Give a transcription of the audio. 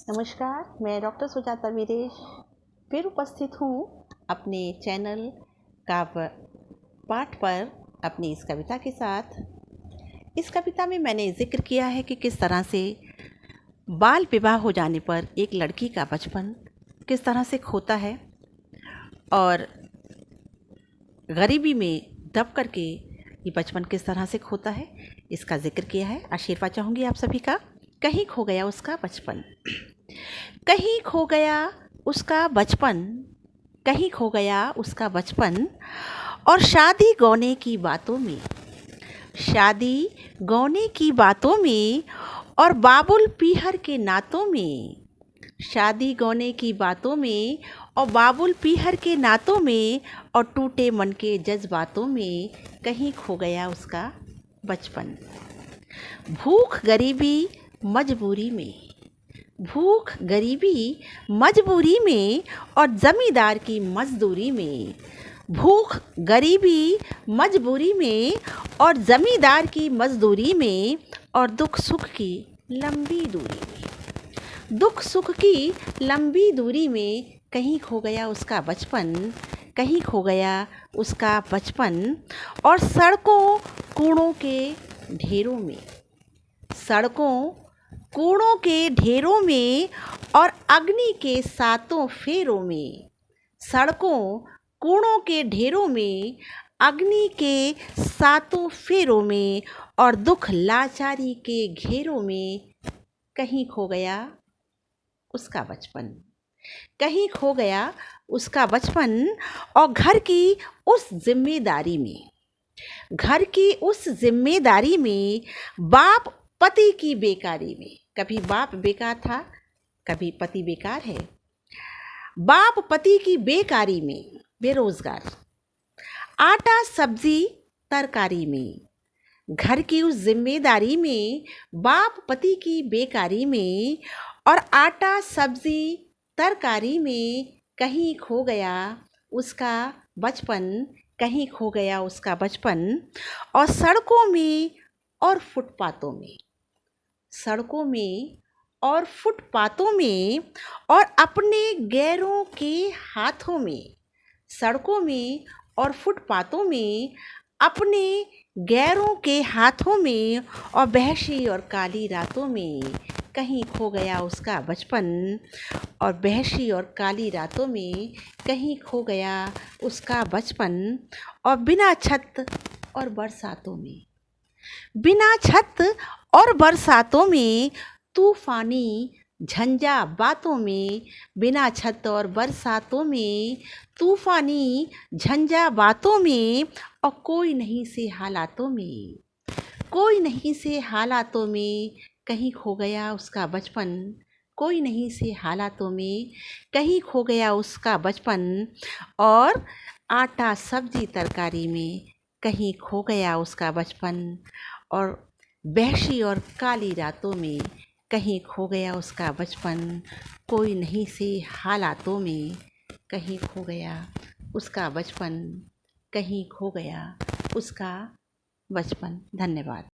नमस्कार, मैं डॉक्टर सुजाता वीरेश फिर उपस्थित हूँ अपने चैनल काव्य पाठ पर अपनी इस कविता के साथ। इस कविता में मैंने जिक्र किया है कि किस तरह से बाल विवाह हो जाने पर एक लड़की का बचपन किस तरह से खोता है और गरीबी में दब करके ये बचपन किस तरह से खोता है, इसका जिक्र किया है। आशीर्वाद चाहूँगी आप सभी का। कहीं खो गया उसका बचपन, कहीं खो गया उसका बचपन, कहीं खो गया उसका बचपन। और शादी गौने की बातों में, शादी गौने की बातों में और बाबुल पीहर के नातों में, शादी गौने की बातों में और बाबुल पीहर के नातों में और टूटे मन के जज्बातों में कहीं खो गया उसका बचपन। भूख गरीबी मजबूरी में, भूख गरीबी मजबूरी में और ज़मींदार की मजदूरी में, भूख गरीबी मजबूरी में और ज़मींदार की मजदूरी में और दुख सुख की लंबी दूरी में, दुख सुख की लंबी दूरी में कहीं खो गया उसका बचपन, कहीं खो गया उसका बचपन। और सड़कों कूड़ों के ढेरों में, सड़कों कूड़ों के ढेरों में और अग्नि के सातों फेरों में, सड़कों कूड़ों के ढेरों में, अग्नि के सातों फेरों में और दुख लाचारी के घेरों में कहीं खो गया उसका बचपन, कहीं खो गया उसका बचपन। और घर की उस जिम्मेदारी में, घर की उस जिम्मेदारी में, बाप पति की बेकारी में, कभी बाप बेकार था, कभी पति बेकार है, बाप पति की बेकारी में बेरोजगार, आटा सब्जी तरकारी में, घर की उस जिम्मेदारी में, बाप पति की बेकारी में और आटा सब्जी तरकारी में कहीं खो गया उसका बचपन, कहीं खो गया उसका बचपन। और सड़कों में और फुटपाथों में, सड़कों में और फुटपाथों में और अपने गैरों के हाथों में, सड़कों में और फुटपाथों में अपने गैरों के हाथों में और बहशी और काली रातों में कहीं खो गया उसका बचपन। और बहशी और काली रातों में कहीं खो गया उसका बचपन। और बिना छत और बरसातों में, बिना छत और बरसातों में, तूफानी झंझा बातों में, बिना छत और बरसातों में, तूफानी झंझा बातों में और कोई नहीं से हालातों में, कोई नहीं से हालातों में कहीं खो गया उसका बचपन, कोई नहीं से हालातों में कहीं खो गया उसका बचपन। और आटा सब्जी तरकारी में कहीं खो गया उसका बचपन। और बहशी और काली रातों में कहीं खो गया उसका बचपन, कोई नहीं से हालातों में कहीं खो गया उसका बचपन, कहीं खो गया उसका बचपन। धन्यवाद।